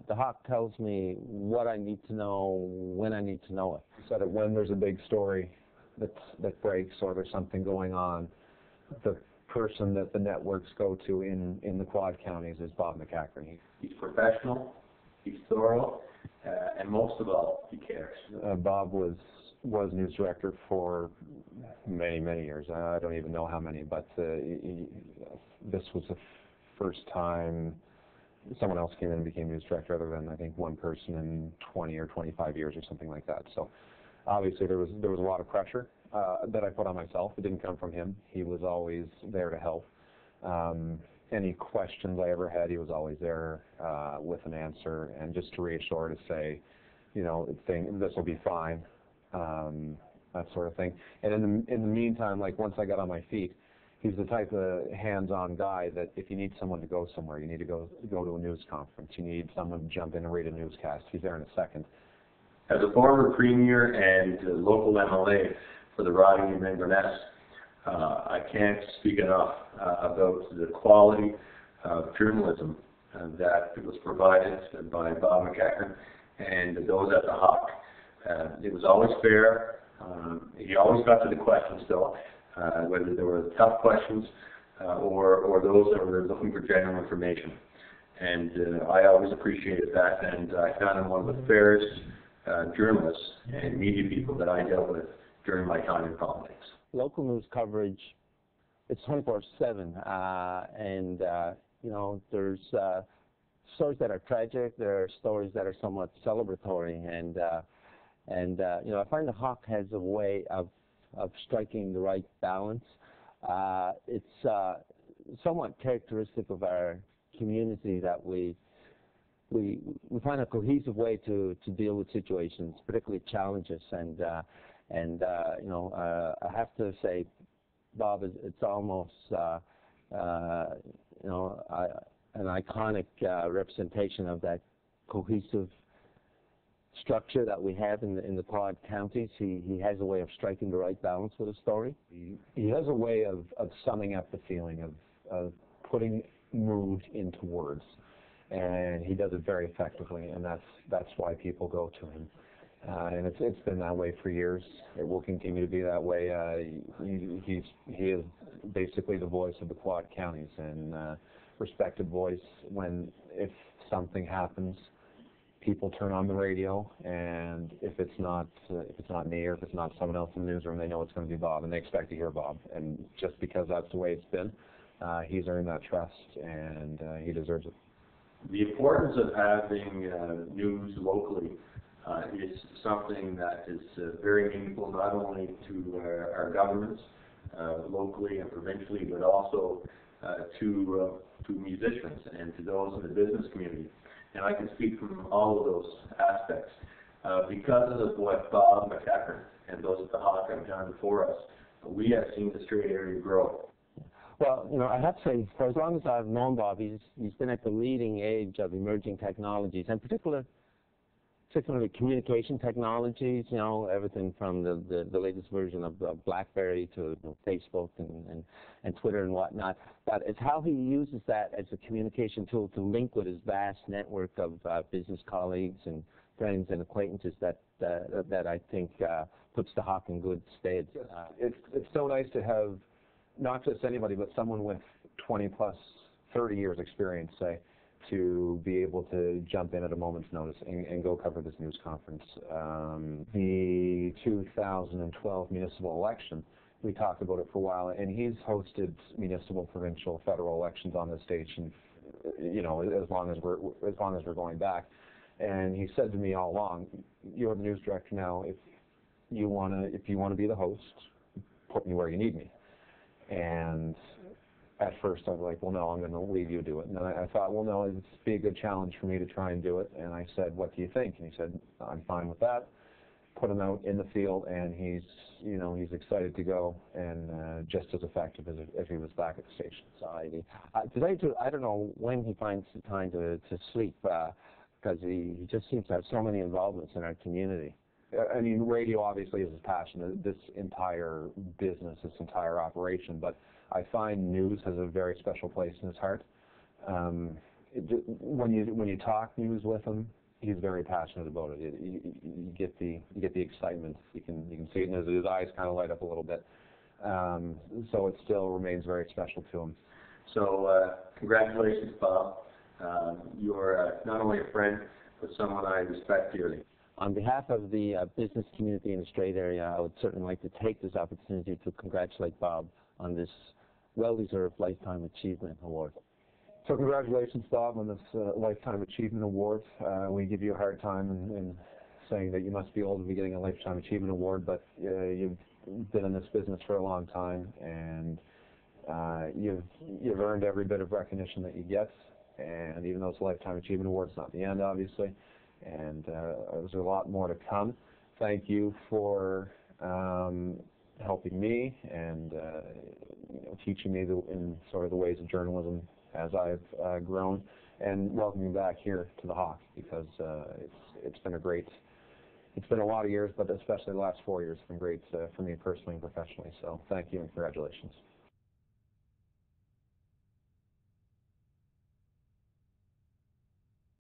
The Hawk tells me what I need to know when I need to know it. So that when there's a big story that breaks or there's something going on, the person that the networks go to in the Quad Counties is Bob McCan. He's professional, he's thorough, and most of all, he cares. Bob was news director for many years. I don't even know how many, but this was the first time someone else came in and became news director, other than I think one person in 20 or 25 years or something like that. So obviously there was a lot of pressure that I put on myself. It didn't come from him. He was always there to help. Any questions I ever had, he was always there with an answer, and just to reassure, to say, you know, this will be fine, that sort of thing. And in the meantime, like once I got on my feet, he's the type of hands-on guy that if you need someone to go somewhere, you need to go to a news conference, you need someone to jump in and read a newscast, he's there in a second. As a former premier and local MLA for the riding of Inverness, I can't speak enough about the quality of journalism that was provided by Bob McCan and those at the Hawk. It was always fair. He always got to the questions, though, whether they were tough questions or those that were looking for general information. And I always appreciated that, and I found him one of the fairest journalists and media people that I dealt with during my time in politics. Local news coverage, it's 24/7, and you know, there's stories that are tragic, there are stories that are somewhat celebratory, and you know, I find the Hawk has a way of striking the right balance. It's somewhat characteristic of our community that we find a cohesive way to deal with situations, particularly challenges, and you know, I have to say, Bob, it's almost you know, an iconic representation of that cohesive structure that we have in the Quad Counties. He has a way of striking the right balance with a story. He has a way of summing up the feeling, of putting mood into words, and he does it very effectively, and that's why people go to him. And it's been that way for years. It will continue to be that way. He is basically the voice of the Quad Counties, and respected voice. If something happens, people turn on the radio, and if it's not me or if it's not someone else in the newsroom, they know it's going to be Bob, and they expect to hear Bob. And just because that's the way it's been, he's earned that trust, and he deserves it. The importance of having news locally is something that is very meaningful, not only to our governments locally and provincially, but also to musicians and to those in the business community. And I can speak from all of those aspects. Because of what Bob McCan and those at the Hawk have done for us, we have seen the Strait area grow. Well, you know, I have to say, for as long as I've known Bob, he's been at the leading edge of emerging technologies, and particularly communication technologies, you know, everything from the latest version of BlackBerry to Facebook and Twitter and whatnot. But it's how he uses that as a communication tool to link with his vast network of business colleagues and friends and acquaintances that I think puts the Hawk in good stead. It's so nice to have not just anybody, but someone with 20 plus 30 years experience, say, to be able to jump in at a moment's notice and go cover this news conference. The 2012 municipal election, we talked about it for a while, and he's hosted municipal, provincial, federal elections on this station, you know, as long as we're going back. And he said to me all along, "You're the news director now. If you want to be the host, put me where you need me." And at first I was like, well, no, I'm going to leave you to it. And then I thought, well, no, it'd be a good challenge for me to try and do it. And I said, what do you think? And he said, I'm fine with that. Put him out in the field, and he's excited to go, and just as effective as if he was back at the station. I don't know when he finds the time to sleep, because he just seems to have so many involvements in our community. I mean, radio obviously is his passion, this entire business, this entire operation, but I find news has a very special place in his heart. when you talk news with him, he's very passionate about it. You get the excitement. You can see it in his eyes kind of light up a little bit. So it still remains very special to him. So congratulations, Bob. You're not only a friend, but someone I respect dearly. On behalf of the business community in the Strait area, I would certainly like to take this opportunity to congratulate Bob on this well-deserved Lifetime Achievement Award. So congratulations, Bob, on this Lifetime Achievement Award. We give you a hard time in saying that you must be old to be getting a Lifetime Achievement Award, but you've been in this business for a long time, and you've earned every bit of recognition that you get. And even though it's a Lifetime Achievement Award, it's not the end, obviously. And there's a lot more to come. Thank you for helping me and teaching me in sort of the ways of journalism as I've grown, and welcoming back here to the Hawk, because it's been a lot of years, but especially the last 4 years have been great for me personally and professionally. So thank you and congratulations.